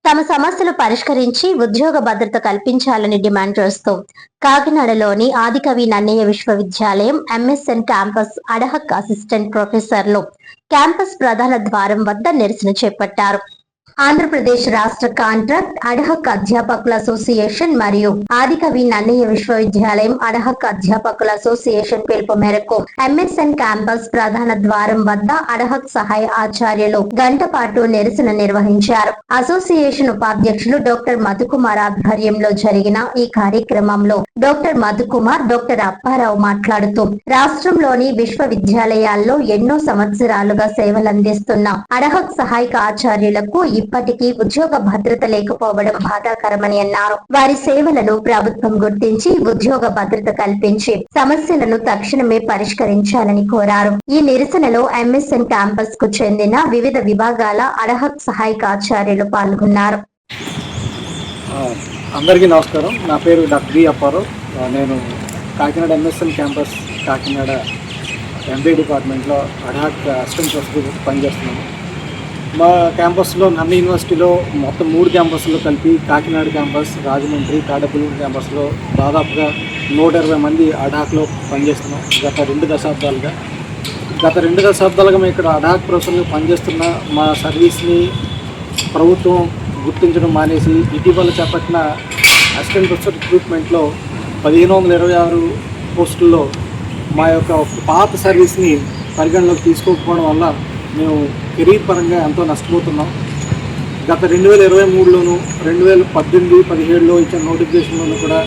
తమ సమస్యలు పరిష్కరించి ఉద్యోగ భద్రత కల్పించాలని డిమాండ్ చేస్తూ కాకినాడలోని ఆదికవి నన్నయ్య విశ్వవిద్యాలయం ఎంఎస్ఎన్ క్యాంపస్ అడహక్ అసిస్టెంట్ ప్రొఫెసర్లు క్యాంపస్ ప్రధాన ద్వారం వద్ద నిరసన చేపట్టారు. ఆంధ్రప్రదేశ్ రాష్ట్ర కాంట్రాక్ట్ అడహక్ అధ్యాపకుల అసోసియేషన్ మరియు ఆదికవి నన్నయ్య విశ్వవిద్యాలయం అడహక్ అధ్యాపకుల అసోసియేషన్ పిలుపు మేరకు ఎంఎస్ఎన్ క్యాంపస్ ప్రధాన ద్వారం వద్ద అడహక్ సహాయ ఆచార్యులు గంట పాటు నిరసన నిర్వహించారు. అసోసియేషన్ ఉపాధ్యక్షులు డాక్టర్ మధుకుమార్ ఆధ్వర్యంలో జరిగిన ఈ కార్యక్రమంలో డాక్టర్ మధుకుమార్, డాక్టర్ అప్పారావు మాట్లాడుతూ రాష్ట్రంలోని విశ్వవిద్యాలయాల్లో ఎన్నో సంవత్సరాలుగా సేవలందిస్తున్న అడహక్ సహాయక ఆచార్యులకు ఇప్పటికీ ఉద్యోగ భద్రత లేకపోవడం బాధాకరమని అన్నారు. వారి సేవలను ప్రభుత్వం గుర్తించి ఉద్యోగ భద్రత కల్పించి సమస్యలను తక్షణమే పరిష్కరించాలని కోరారు. ఈ నిరసనలో ఎంఎస్ఎన్ క్యాంపస్ కు చెందిన వివిధ విభాగాల అడహక్ సహాయక ఆచార్యులు పాల్గొన్నారు. అందరికీ నమస్కారం. నా పేరు డాక్టర్ బి అప్పారావు. నేను Kakinada MSN campus Kakinada MBA డిపార్ట్మెంట్లో అడహక్ అసిస్టెంట్ ప్రొఫెసర్ పనిచేస్తున్నాను. మా క్యాంపస్లో నన్న యూనివర్సిటీలో మొత్తం 3 క్యాంపస్లో కలిపి కాకినాడ క్యాంపస్, రాజమండ్రి, తాడేపల్లి క్యాంపస్లో దాదాపుగా 120 మంది అడహాక్లో పనిచేస్తున్నాం. గత 2 దశాబ్దాలుగా మేము ఇక్కడ అడహాక్ ప్రొఫెసర్గా పనిచేస్తున్న మా సర్వీస్ని ప్రభుత్వం గుర్తించడం మానేసి ఇటీవల చేపట్టిన అసిస్టెంట్ ప్రొఫెసర్ రిక్రూట్మెంట్లో 1526 పోస్టుల్లో మా యొక్క పాత సర్వీస్ని పరిగణలోకి తీసుకోకపోవడం వల్ల మేము కెరీర్ పరంగా ఎంతో నష్టపోతున్నాం. గత 2023లోను 2018-17లో ఇచ్చిన నోటిఫికేషన్లోనూ కూడా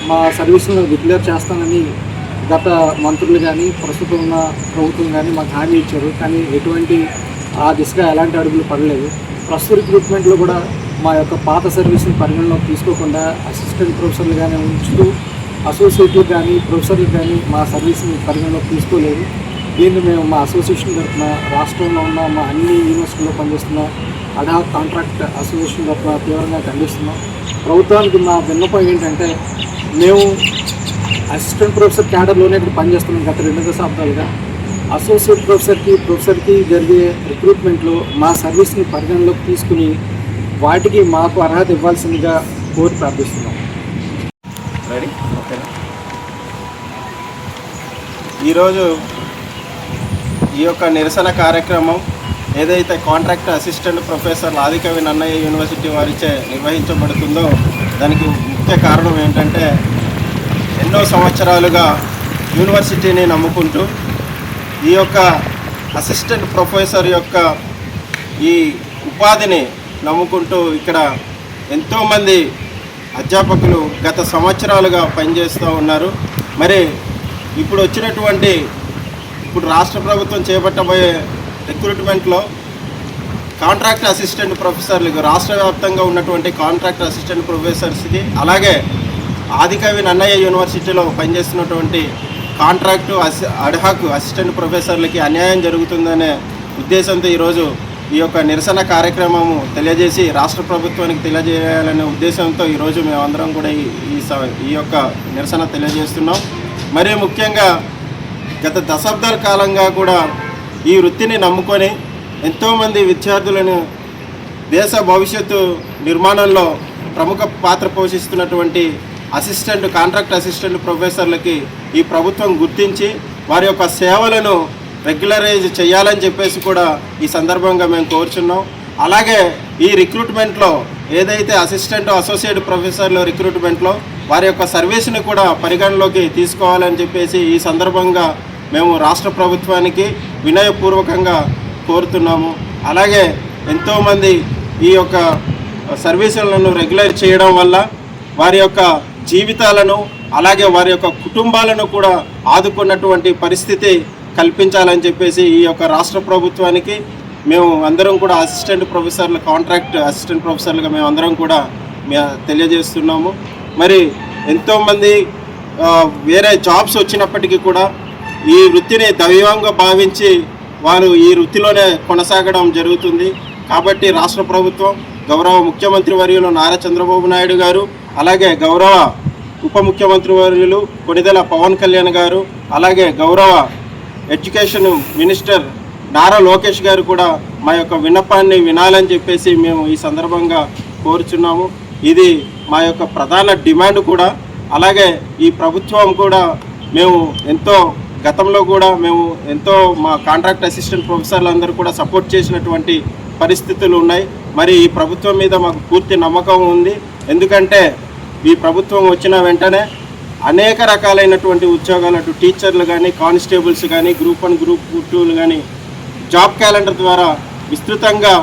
మా సర్వీస్ను డిక్లేర్ చేస్తానని గత మంత్రులు కానీ ప్రస్తుతం ఉన్న ప్రభుత్వం కానీ మాకు హామీ ఇచ్చారు. కానీ ఎటువంటి ఆ దిశగా ఎలాంటి అడుగులు పడలేదు. ప్రస్తుత రిక్రూట్మెంట్లో కూడా మా యొక్క పాత సర్వీస్ని పరిగణలోకి తీసుకోకుండా అసిస్టెంట్ ప్రొఫెసర్లు కానీ ఉంచుతూ అసోసియేట్లు కానీ ప్రొఫెసర్లు కానీ మా సర్వీస్ని పరిగణలోకి తీసుకోలేదు. దీన్ని మేము మా అసోసియేషన్ తరఫున రాష్ట్రంలో ఉన్న మా అన్ని యూనివర్సిటీల్లో పనిచేస్తున్న అడహాక్ కాంట్రాక్ట్ అసోసియేషన్ తరఫున తీవ్రంగా ఖండిస్తున్నాం. ప్రభుత్వానికి మా విన్నపం ఏంటంటే, మేము అసిస్టెంట్ ప్రొఫెసర్ క్యాడర్లోనే ఇక్కడ పనిచేస్తున్నాం గత 2 దశాబ్దాలుగా. అసోసియేట్ ప్రొఫెసర్కి జరిగే రిక్రూట్మెంట్లో మా సర్వీస్ని పరిగణలోకి తీసుకుని వాటికి మాకు అర్హత ఇవ్వాల్సిందిగా కోరి ప్రార్థిస్తున్నాం. రెడీ? ఓకేనా? ఈరోజు ఈ యొక్క నిరసన కార్యక్రమం ఏదైతే contract assistant professor Adikavi Nannaya university వారిచే నిర్వహించబడుతుందో దానికి ముఖ్య కారణం ఏంటంటే, ఎన్నో సంవత్సరాలుగా యూనివర్సిటీని నమ్ముకుంటూ ఈ యొక్క అసిస్టెంట్ ప్రొఫెసర్ యొక్క ఈ ఉపాధిని నమ్ముకుంటూ ఇక్కడ ఎంతోమంది అధ్యాపకులు గత సంవత్సరాలుగా పనిచేస్తూ ఉన్నారు. మరి ఇప్పుడు రాష్ట్ర ప్రభుత్వం చేపట్టబోయే రిక్రూట్మెంట్లో కాంట్రాక్ట్ అసిస్టెంట్ ప్రొఫెసర్లకు రాష్ట్ర వ్యాప్తంగా ఉన్నటువంటి కాంట్రాక్ట్ అసిస్టెంట్ ప్రొఫెసర్స్కి, అలాగే ఆదికవి నన్నయ్య యూనివర్సిటీలో పనిచేస్తున్నటువంటి కాంట్రాక్టు అడహాక్ అసిస్టెంట్ ప్రొఫెసర్లకి అన్యాయం జరుగుతుందనే ఉద్దేశంతో ఈరోజు ఈ యొక్క నిరసన కార్యక్రమము తెలియజేసి రాష్ట్ర ప్రభుత్వానికి తెలియజేయాలనే ఉద్దేశంతో ఈరోజు మేమందరం కూడా ఈ యొక్క నిరసన తెలియజేస్తున్నాం. మరీ ముఖ్యంగా గత దశాబ్దాల కాలంగా కూడా ఈ వృత్తిని నమ్ముకొని ఎంతోమంది విద్యార్థులను దేశ భవిష్యత్తు నిర్మాణంలో ప్రముఖ పాత్ర పోషిస్తున్నటువంటి కాంట్రాక్ట్ అసిస్టెంట్ ప్రొఫెసర్లకి ఈ ప్రభుత్వం గుర్తించి వారి యొక్క సేవలను రెగ్యులరైజ్ చేయాలని చెప్పేసి కూడా ఈ సందర్భంగా మేము కోరుచున్నాం. అలాగే ఈ రిక్రూట్మెంట్లో ఏదైతే అసోసియేట్ ప్రొఫెసర్ల రిక్రూట్మెంట్లో వారి యొక్క సర్వీస్ని కూడా పరిగణలోకి తీసుకోవాలని చెప్పేసి ఈ సందర్భంగా మేము రాష్ట్ర ప్రభుత్వానికి వినయపూర్వకంగా కోరుతున్నాము. అలాగే ఎంతోమంది ఈ యొక్క సర్వీసులను రెగ్యులర్ చేయడం వల్ల వారి యొక్క జీవితాలను అలాగే వారి యొక్క కుటుంబాలను కూడా ఆదుకున్నటువంటి పరిస్థితి కల్పించాలని చెప్పేసి ఈ యొక్క రాష్ట్ర ప్రభుత్వానికి మేము అందరం కూడా కాంట్రాక్ట్ అసిస్టెంట్ ప్రొఫెసర్లుగా మేము అందరం కూడా తెలియజేస్తున్నాము. మరి ఎంతోమంది వేరే జాబ్స్ వచ్చినప్పటికీ కూడా ఈ వృత్తిని దైవంగా భావించి వారు ఈ వృత్తిలోనే కొనసాగడం జరుగుతుంది. కాబట్టి రాష్ట్ర ప్రభుత్వం, గౌరవ ముఖ్యమంత్రి వర్యులు నారా చంద్రబాబు నాయుడు గారు, అలాగే గౌరవ ఉప ముఖ్యమంత్రి వర్యులు కొణిదెల పవన్ కళ్యాణ్ గారు, అలాగే గౌరవ ఎడ్యుకేషన్ మినిస్టర్ నారా లోకేష్ గారు కూడా మా యొక్క విన్నపాన్ని వినాలని చెప్పేసి మేము ఈ సందర్భంగా కోరుచున్నాము. ఇది మా యొక్క ప్రధాన డిమాండ్ కూడా. అలాగే ఈ ప్రభుత్వం కూడా మేము ఎంతో గతంలో కూడా మా కాంట్రాక్ట్ అసిస్టెంట్ ప్రొఫెసర్లు అందరూ కూడా సపోర్ట్ చేసినటువంటి పరిస్థితులు ఉన్నాయి. మరి ఈ ప్రభుత్వం మీద మాకు పూర్తి నమ్మకం ఉంది. ఎందుకంటే ఈ ప్రభుత్వం వచ్చిన వెంటనే అనేక రకాలైనటువంటి ఉద్యోగాలు, అటు టీచర్లు కానీ, కానిస్టేబుల్స్ కానీ, గ్రూప్ 1 గ్రూప్ 2లు కానీ జాబ్ క్యాలెండర్ ద్వారా విస్తృతంగా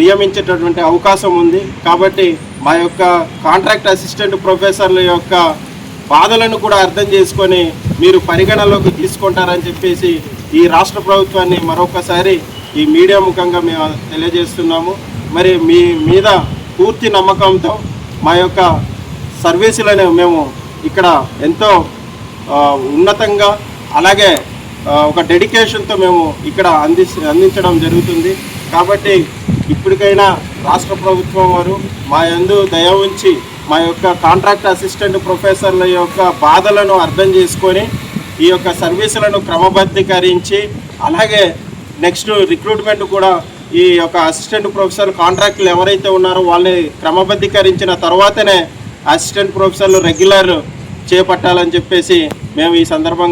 నియమించేటటువంటి అవకాశం ఉంది. కాబట్టి మా యొక్క కాంట్రాక్ట్ అసిస్టెంట్ ప్రొఫెసర్ల యొక్క బాధలను కూడా అర్థం చేసుకొని మీరు పరిగణలోకి తీసుకుంటారని చెప్పేసి ఈ రాష్ట్ర ప్రభుత్వాన్ని మరొకసారి ఈ మీడియా ముఖంగా మేము తెలియజేస్తున్నాము. మరి మీ మీద పూర్తి నమ్మకంతో మా యొక్క సర్వీసులను మేము ఇక్కడ ఎంతో ఉన్నతంగా అలాగే ఒక డెడికేషన్తో మేము ఇక్కడ అందించడం జరుగుతుంది. కాబట్టి ఇప్పటికైనా రాష్ట్ర ప్రభుత్వం వారు మా యందు దయ ఉంచి మా యొక్క కాంట్రాక్ట్ అసిస్టెంట్ ప్రొఫెసర్ల యొక్క బాధలను అర్థం చేసుకొని ఈ యొక్క సర్వీసులను క్రమబద్ధీకరించి అలాగే నెక్స్ట్ రిక్రూట్మెంట్ కూడా ఈ యొక్క అసిస్టెంట్ ప్రొఫెసర్ కాంట్రాక్టులు ఎవరైతే ఉన్నారో వాళ్ళని క్రమబద్ధీకరించిన తర్వాతనే అసిస్టెంట్ ప్రొఫెసర్లు రెగ్యులర్ చేపట్టాలని చెప్పేసి మేము ఈ సందర్భంగా